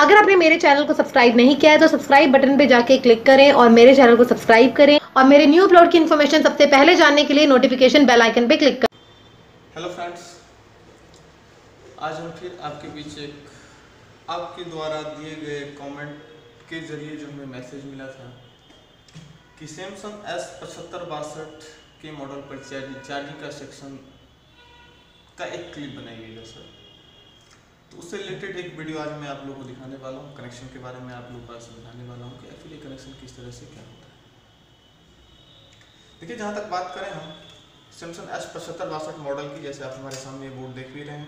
अगर आपने मेरे चैनल को सब्सक्राइब नहीं किया है तो सब्सक्राइब बटन पे जाके क्लिक करें और मेरे चैनल को सब्सक्राइब करें और मेरे न्यू अपलोड की इन्फॉर्मेशन सबसे पहले जानने के लिए नोटिफिकेशन बेल आइकन पे क्लिक करें। हेलो फ्रेंड्स, आज हम फिर आपके बीच एक आपके द्वारा दिए गए कमेंट के जरिए जो हमें मैसेज मिला था कि सैमसंग S7562 के मॉडल पर चार्जिंग का सेक्शन का एक क्लिप बनाइएगा सर। तो उससे रिलेटेड एक वीडियो आज मैं आप लोगों को दिखाने वाला हूँ। कनेक्शन के बारे में आप लोगों को समझाने वाला हूँ कि एक्चुअली कनेक्शन किस तरह से क्या होता है। देखिए, जहाँ तक बात करें हम सैमसंग S7562 मॉडल की, जैसे आप हमारे सामने बोर्ड देख भी रहे हैं,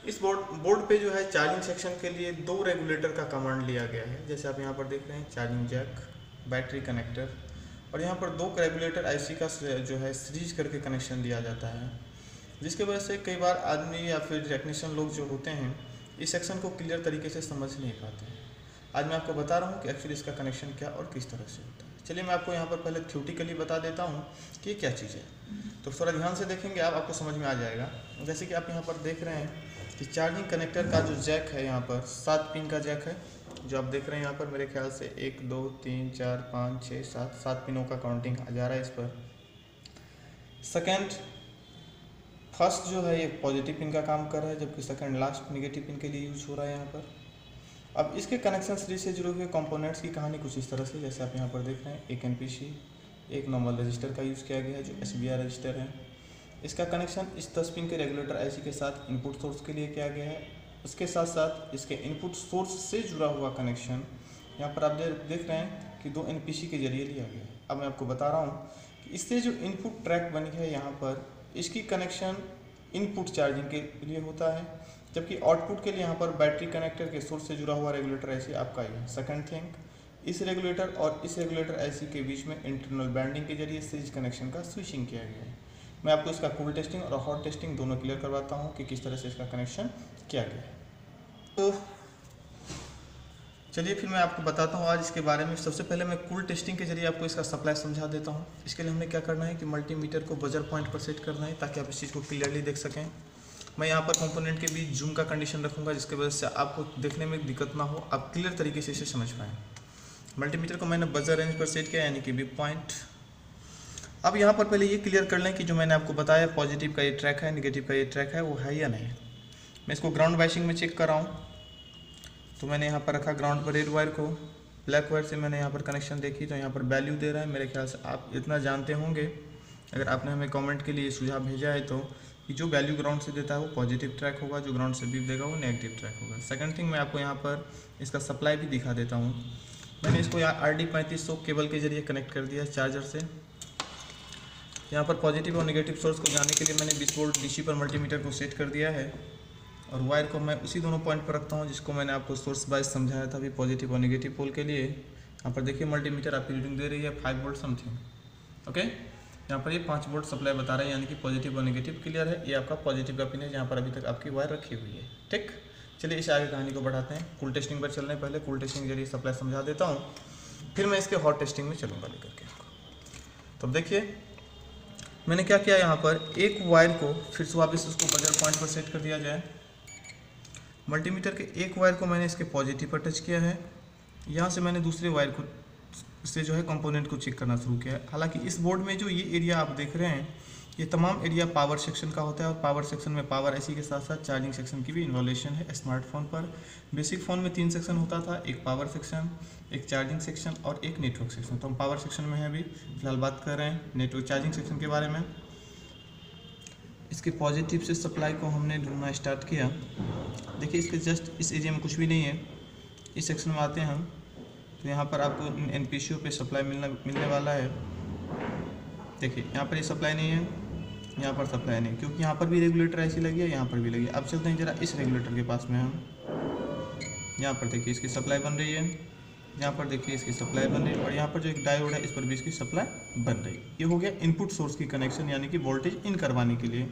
इस बोर्ड पे जो है चार्जिंग सेक्शन के लिए दो रेगुलेटर का कमांड लिया गया है। जैसे आप यहाँ पर देख रहे हैं, चार्जिंग जैक, बैटरी कनेक्टर, और यहाँ पर दो रेगुलेटर आईसी का जो है सीरीज करके कनेक्शन दिया जाता है, जिसके वजह से कई बार आदमी या फिर टेक्नीशियन लोग जो होते हैं इस सेक्शन को क्लियर तरीके से समझ नहीं पाते हैं। आज मैं आपको बता रहा हूँ कि एक्चुअली इसका कनेक्शन क्या और किस तरह से होता है। चलिए मैं आपको यहाँ पर पहले थ्योरेटिकली बता देता हूँ कि ये क्या चीज़ है, तो थोड़ा ध्यान से देखेंगे आपको समझ में आ जाएगा। जैसे कि आप यहाँ पर देख रहे हैं कि चार्जिंग कनेक्टर का जो जैक है, यहाँ पर 7 पिन का जैक है जो आप देख रहे हैं। यहाँ पर मेरे ख्याल से 1 2 3 4 5 6 7 पिनों का काउंटिंग आ जा रहा है इस पर। फर्स्ट जो है ये पॉजिटिव पिन का काम कर रहा है, जबकि सेकंड लास्ट नेगेटिव पिन के लिए यूज हो रहा है यहाँ पर। अब इसके कनेक्शन सीरीज से जुड़े हुए कंपोनेंट्स की कहानी कुछ इस तरह से, जैसे आप यहाँ पर देख रहे हैं, एक एनपीसी, एक नॉर्मल रजिस्टर का यूज़ किया गया है जो एसबीआर रजिस्टर है। इसका कनेक्शन इस 10 पिन के रेगुलेटर आईसी के साथ इनपुट सोर्स के लिए किया गया है। उसके साथ साथ इसके इनपुट सोर्स से जुड़ा हुआ कनेक्शन यहाँ पर आप देख रहे हैं कि दो एनपीसी के जरिए लिया गया है। अब मैं आपको बता रहा हूँ कि इससे जो इनपुट ट्रैक बनी है यहाँ पर, इसकी कनेक्शन इनपुट चार्जिंग के लिए होता है, जबकि आउटपुट के लिए यहाँ पर बैटरी कनेक्टर के सोर्स से जुड़ा हुआ रेगुलेटर आईसी आपका ही है। सेकंड थिंग, इस रेगुलेटर और इस रेगुलेटर आईसी के बीच में इंटरनल बैंडिंग के जरिए सीरीज कनेक्शन का स्विचिंग किया गया है। मैं आपको इसका कूल टेस्टिंग और हॉट टेस्टिंग दोनों क्लियर करवाता हूँ कि किस तरह से इसका कनेक्शन किया गया है। तो चलिए फिर मैं आपको बताता हूँ आज इसके बारे में। सबसे पहले मैं कूल टेस्टिंग के जरिए आपको इसका सप्लाई समझा देता हूँ। इसके लिए हमने क्या करना है कि मल्टीमीटर को बजर पॉइंट पर सेट करना है ताकि आप इस चीज़ को क्लियरली देख सकें। मैं यहाँ पर कंपोनेंट के बीच जूम का कंडीशन रखूँगा, जिसकी वजह से आपको देखने में दिक्कत ना हो, आप क्लियर तरीके से इसे समझ पाएँ। मल्टीमीटर को मैंने बजर रेंज पर सेट किया, यानी कि बिग पॉइंट। अब यहाँ पर पहले ये क्लियर कर लें कि जो मैंने आपको बताया पॉजिटिव का ये ट्रैक है, नेगेटिव का ये ट्रैक है, वो है या नहीं। मैं इसको ग्राउंड वाइशिंग में चेक कर रहा हूँ, तो मैंने यहाँ पर रखा ग्राउंड पर रेड वायर को, ब्लैक वायर से मैंने यहाँ पर कनेक्शन देखी तो यहाँ पर वैल्यू दे रहा है। मेरे ख्याल से आप इतना जानते होंगे, अगर आपने हमें कमेंट के लिए सुझाव भेजा है तो, कि जो वैल्यू ग्राउंड से देता है वो पॉजिटिव ट्रैक होगा, जो ग्राउंड से बीप देगा वो नेगेटिव ट्रैक होगा। सेकंड थिंग, मैं आपको यहाँ पर इसका सप्लाई भी दिखा देता हूँ। मैंने इसको यहाँ RD3500 केबल के जरिए कनेक्ट कर दिया चार्जर से। यहाँ पर पॉजिटिव और नेगेटिव सोर्स को जानने के लिए मैंने 20 वोल्ट डीसी पर मल्टीमीटर को सेट कर दिया है, और वायर को मैं उसी दोनों पॉइंट पर रखता हूँ जिसको मैंने आपको सोर्स वाइज समझाया था अभी पॉजिटिव और नेगेटिव पोल के लिए। यहाँ पर देखिए मल्टीमीटर आपकी रीडिंग दे रही है 5 वोल्ट समथिंग। ओके, यहाँ पर ये 5 वोल्ट सप्लाई बता रहा है, यानी कि पॉजिटिव और नेगेटिव क्लियर है। ये आपका पॉजिटिव का पिन है जहाँ पर अभी तक आपकी वायर रखी हुई है। ठीक, चलिए इस आगे कहानी को बढ़ाते हैं। कूल टेस्टिंग पर चलने पहले कूल टेस्टिंग के जरिए सप्लाई समझा देता हूँ, फिर मैं इसके हॉट टेस्टिंग में चलूँगा लेकर के आपको। तो देखिए मैंने क्या किया, यहाँ पर एक वायर को फिर से वापस उसको बजर पॉइंट पर सेट कर दिया जाए। मल्टीमीटर के एक वायर को मैंने इसके पॉजिटिव पर टच किया है। यहाँ से मैंने दूसरे वायर को से जो है कंपोनेंट को चेक करना शुरू किया है। हालांकि इस बोर्ड में जो ये एरिया आप देख रहे हैं, ये तमाम एरिया पावर सेक्शन का होता है, और पावर सेक्शन में पावर आईसी के साथ साथ चार्जिंग सेक्शन की भी इन्वॉल्यूशन है। स्मार्टफोन पर बेसिक फ़ोन में 3 सेक्शन होता था, एक पावर सेक्शन, एक चार्जिंग सेक्शन और एक नेटवर्क सेक्शन। तो हम पावर सेक्शन में हैं अभी फिलहाल, बात कर रहे हैं नेटवर्क चार्जिंग सेक्शन के बारे में। इसके पॉजिटिव से सप्लाई को हमने ढूंढना स्टार्ट किया। देखिए इसके जस्ट इस एरिया में कुछ भी नहीं है। इस सेक्शन में आते हैं हम, तो यहाँ पर आपको एनपीसीओ पे सप्लाई मिलने वाला है। देखिए यहाँ पर ये सप्लाई नहीं है, यहाँ पर सप्लाई नहीं, क्योंकि यहाँ पर भी रेगुलेटर ऐसी लगी है, यहाँ पर भी लगी है। अब चलते हैं जरा इस रेगुलेटर के पास में हम। यहाँ पर देखिए इसकी सप्लाई बन रही है, यहाँ पर देखिए इसकी सप्लाई बन रही है, और यहाँ पर जो एक डायोड है इस पर भी इसकी सप्लाई बन रही है। ये हो गया इनपुट सोर्स की कनेक्शन, यानी कि वोल्टेज इन करवाने के लिए।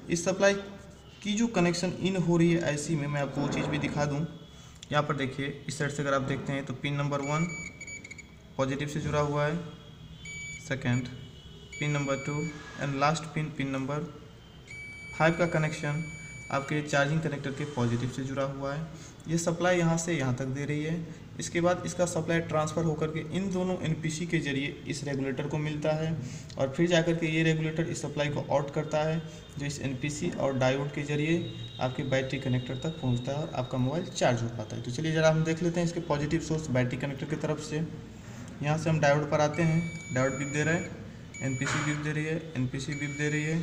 इस सप्लाई की जो कनेक्शन इन हो रही है आईसी में, मैं आपको वो चीज़ भी दिखा दूँ। यहाँ पर देखिए इस साइड से अगर आप देखते हैं तो पिन नंबर 1 पॉजिटिव से जुड़ा हुआ है, second pin number 2 and last pin number 5 का कनेक्शन आपके चार्जिंग कनेक्टर के पॉजिटिव से जुड़ा हुआ है। ये सप्लाई यहाँ से यहाँ तक दे रही है। इसके बाद इसका सप्लाई ट्रांसफ़र होकर के इन दोनों एनपीसी के जरिए इस रेगुलेटर को मिलता है और फिर जाकर के ये रेगुलेटर इस सप्लाई को आउट करता है, जो इस एनपीसी और डायोड के जरिए आपके बैटरी कनेक्टर तक पहुंचता है और आपका मोबाइल चार्ज हो पाता है। तो चलिए ज़रा हम देख लेते हैं इसके पॉजिटिव सोर्स बैटरी कनेक्टर की तरफ से। यहाँ से हम डायोड पर आते हैं, डायोड बीप दे रहा है, एनपीसी बीप दे रही है, एनपीसी बीप दे रही है।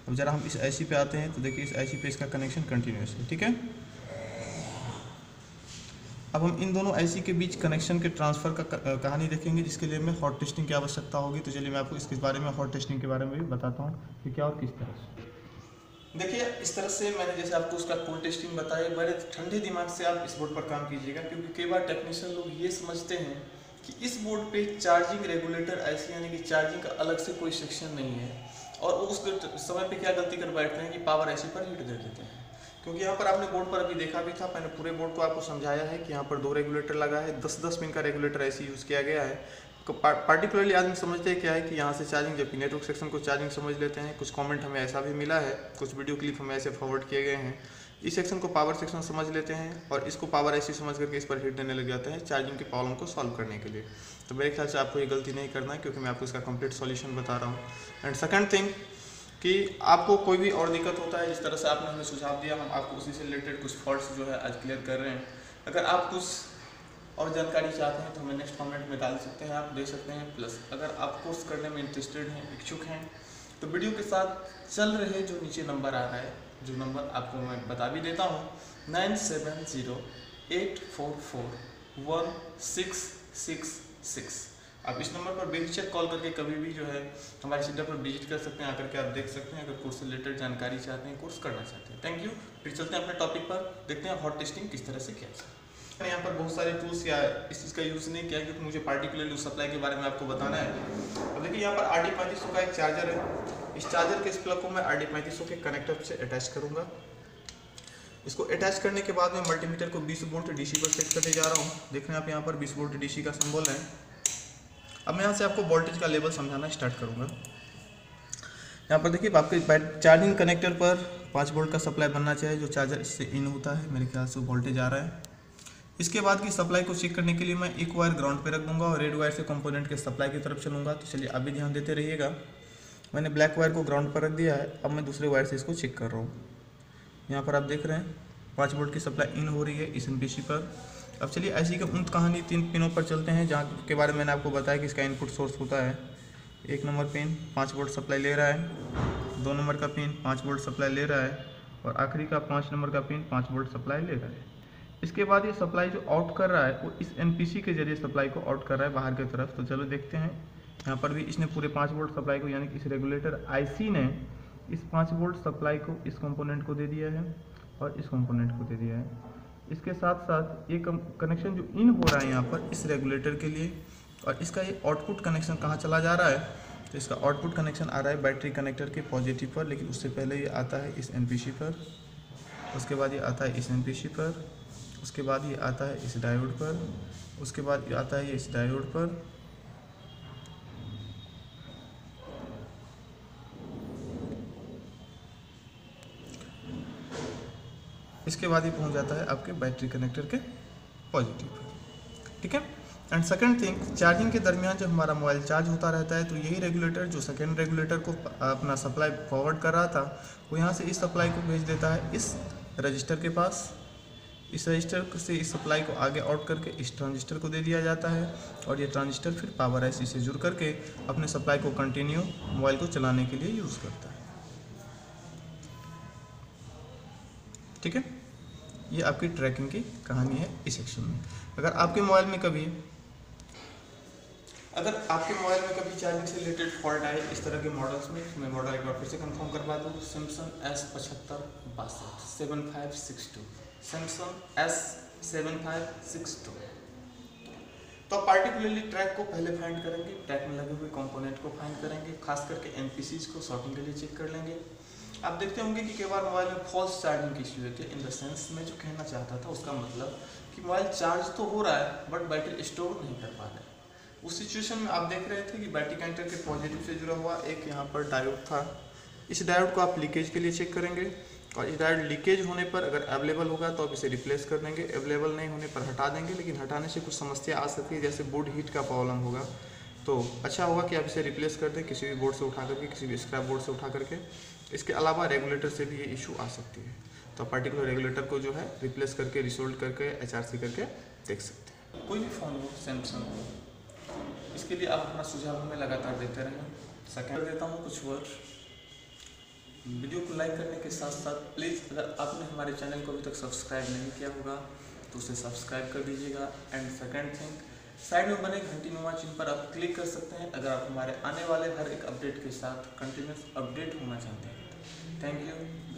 अब ज़रा हम इस आईसी पे आते हैं तो देखिए इस आईसी पे इसका कनेक्शन कंटिन्यूस है, ठीक है। अब हम इन दोनों आईसी के बीच कनेक्शन के ट्रांसफ़र का कहानी देखेंगे, जिसके लिए हमें हॉट टेस्टिंग की आवश्यकता होगी। तो चलिए मैं आपको इसके बारे में हॉट टेस्टिंग के बारे में भी बताता हूँ कि क्या और किस तरह से। देखिए इस तरह से मैंने जैसे आपको उसका कूल टेस्टिंग बताया, बड़े ठंडे दिमाग से आप इस बोर्ड पर काम कीजिएगा, क्योंकि कई बार टेक्नीशियन लोग ये समझते हैं कि इस बोर्ड पे चार्जिंग रेगुलेटर आईसी यानी कि चार्जिंग का अलग से कोई सेक्शन नहीं है, और उस समय पे क्या गलती कर बैठते हैं कि पावर आईसी पर हीट दे देते हैं। क्योंकि यहाँ पर आपने बोर्ड पर अभी देखा भी था, मैंने पूरे बोर्ड को आपको समझाया है कि यहाँ पर 2 रेगुलेटर लगा है, 10-10 पिन का रेगुलेटर ऐसे यूज़ किया गया है। तो पार्टिकुलरली आदमी समझते हैं क्या है कि यहाँ से चार्जिंग, जबकि नेटवर्क सेक्शन को चार्जिंग समझ लेते हैं। कुछ कमेंट हमें ऐसा भी मिला है, कुछ वीडियो क्लिप हमें ऐसे फॉरवर्ड किए गए हैं, इस सेक्शन को पावर सेक्शन समझ लेते हैं और इसको पावर ऐसी समझ करके इस पर हीट देने लग जाते हैं चार्जिंग की प्रॉब्लम को सॉल्व करने के लिए। तो मेरे ख्याल से आपको ये गलती नहीं करना है, क्योंकि मैं आपको इसका कंप्लीट सॉल्यूशन बता रहा हूँ। एंड सेकंड थिंग कि आपको कोई भी और दिक्कत होता है, जिस तरह से आपने हमें सुझाव दिया, हम आपको उसी से रिलेटेड कुछ फॉल्ट्स जो है आज क्लियर कर रहे हैं। अगर आप कुछ और जानकारी चाहते हैं तो हमें नेक्स्ट कमेंट में डाल सकते हैं, आप दे सकते हैं। प्लस अगर आप कोर्स करने में इंटरेस्टेड हैं, इच्छुक हैं, तो वीडियो के साथ चल रहे जो नीचे नंबर आ रहा है, जो नंबर आपको मैं बता भी देता हूँ, 9708441666। आप इस नंबर पर बेहिचक कॉल करके कभी भी जो है हमारे सेंटर पर विजिट कर सकते हैं, आकर के आप देख सकते हैं, अगर कोर्स से रिलेटेड जानकारी चाहते हैं, कोर्स करना चाहते हैं। Thank you. फिर चलते हैं अपने टॉपिक पर, देखते हैं हॉट टेस्टिंग किस तरह से किया जाए। मैंने यहाँ पर बहुत सारे टूल्स या इस चीज़ का यूज़ नहीं किया, क्योंकि मुझे पार्टिकुलरली उस सप्लाई के बारे में आपको बताना है। अब देखिए यहाँ पर RD3500 का एक चार्जर है। इस चार्जर के इस प्लग को मैं RD3500 के कनेक्टर से अटैच करूँगा। इसको अटैच करने के बाद मैं मल्टीमीटर को 20 वोल्ट डीसी पर सेट करने जा रहा हूँ। देख रहे हैं आप यहाँ पर 20 वोल्ट डीसी का सिंबल है। अब मैं यहाँ से आपको वोल्टेज का लेवल समझाना स्टार्ट करूँगा। यहाँ पर देखिए आपके चार्जिंग कनेक्टर पर 5 वोल्ट का सप्लाई बनना चाहिए, जो चार्जर इससे इन होता है। मेरे ख्याल से वोल्टेज आ रहा है। इसके बाद की सप्लाई को चेक करने के लिए मैं एक वायर ग्राउंड पे रख दूंगा और रेड वायर से कंपोनेंट के सप्लाई की तरफ चलूँगा। तो चलिए आप भी ध्यान देते रहिएगा। मैंने ब्लैक वायर को ग्राउंड पर रख दिया है। अब मैं दूसरे वायर से इसको चेक कर रहा हूँ। यहाँ पर आप देख रहे हैं 5 वोल्ट की सप्लाई इन हो रही है इस एनपीसी पर। अब चलिए ऐसी की उन कहानी 3 पिनों पर चलते हैं, जहाँ के बारे में मैंने आपको बताया कि इसका इनपुट सोर्स होता है। 1 नंबर पिन 5 वोल्ट सप्लाई ले रहा है, 2 नंबर का पिन 5 वोल्ट सप्लाई ले रहा है, और आखिरी का 5 नंबर का पिन 5 वोल्ट सप्लाई ले रहा है। इसके बाद ये सप्लाई जो आउट कर रहा है वो इस एनपीसी के जरिए सप्लाई को आउट कर रहा है बाहर की तरफ। तो चलो देखते हैं। यहाँ पर भी इसने पूरे 5 वोल्ट सप्लाई को, यानी कि इस रेगुलेटर आईसी ने इस 5 वोल्ट सप्लाई को इस कंपोनेंट को दे दिया है और इस कंपोनेंट को दे दिया है। इसके साथ साथ ये कनेक्शन जो इन हो रहा है यहाँ पर इस रेगुलेटर के लिए, और इसका ये आउटपुट कनेक्शन कहाँ चला जा रहा है, तो इसका आउटपुट कनेक्शन आ रहा है बैटरी कनेक्टर के पॉजिटिव पर, लेकिन उससे पहले ये आता है इस एनपीसी पर, उसके बाद ये आता है इस एनपीसी पर, उसके बाद ये आता है इस डायोड पर, उसके बाद ये आता है इस डायोड पर, इसके बाद ये पहुंच जाता है आपके बैटरी कनेक्टर के पॉजिटिव पर। ठीक है। एंड सेकंड थिंग, चार्जिंग के दरमियान जब हमारा मोबाइल चार्ज होता रहता है तो यही रेगुलेटर जो सेकंड रेगुलेटर को अपना सप्लाई फॉरवर्ड कर रहा था, वो यहाँ से इस सप्लाई को भेज देता है इस रजिस्टर के पास। इस रजिस्टर से इस सप्लाई को आगे आउट करके इस ट्रांजिस्टर को दे दिया जाता है, और ये ट्रांजिस्टर फिर पावर आईसी से जुड़ करके अपने सप्लाई को कंटिन्यू मोबाइल को चलाने के लिए यूज़ करता है। ठीक है। ये आपकी ट्रैकिंग की कहानी है इस सेक्शन में। अगर आपके मोबाइल में कभी चार्जिंग से रिलेटेड फॉल्ट आए इस तरह के मॉडल्स में, मैं मॉडल एक बार फिर से कंफर्म करवा दूँ, सैमसंग S7562 7562, सैमसंग S7562। तो आप पार्टिकुलरली ट्रैक को पहले फाइंड करेंगे, ट्रैक में लगे हुए कंपोनेंट को फाइंड करेंगे, खास करके एनपीसीज को सॉर्टिंग के लिए चेक कर लेंगे। आप देखते होंगे कि कई बार मोबाइल में फॉल्स चार्जिंग की इश्यू होती है। इन द सेंस मैं जो कहना चाहता था उसका मतलब कि मोबाइल चार्ज तो हो रहा है बट बैटरी स्टोर नहीं कर पा रहा है। उस सिचुएशन में आप देख रहे थे कि बैटरी कनेक्टर के पॉजिटिव से जुड़ा हुआ एक यहाँ पर डायोड था। इस डायोड को आप लीकेज के लिए चेक करेंगे। और इस डायोड लीकेज होने पर अगर अवेलेबल होगा तो आप इसे रिप्लेस कर देंगे, अवेलेबल नहीं होने पर हटा देंगे। लेकिन हटाने से कुछ समस्या आ सकती है, जैसे बोर्ड हीट का प्रॉब्लम होगा, तो अच्छा होगा कि आप इसे रिप्लेस कर दें किसी भी बोर्ड से उठा करके, किसी भी स्क्रैप बोर्ड से उठा करके। इसके अलावा रेगुलेटर से भी ये इशू आ सकती है, तो पर्टिकुलर रेगुलेटर को जो है रिप्लेस करके, रिसोल्ड करके, HRC करके देख सकते हैं। कोई भी फ़ोन हो, सैमसंग हो, इसके लिए आप अपना सुझाव हमें लगातार देते रहें। सेकेंड देता हूँ कुछ वर्ड। वीडियो को लाइक करने के साथ साथ प्लीज़ अगर आपने हमारे चैनल को अभी तक सब्सक्राइब नहीं किया होगा तो उसे सब्सक्राइब कर दीजिएगा। एंड सेकेंड थिंग, साइड में बने घंटी-नुमा चिन्ह पर आप क्लिक कर सकते हैं अगर आप हमारे आने वाले हर एक अपडेट के साथ कंटिन्यूस अपडेट होना चाहते हैं। Thank you.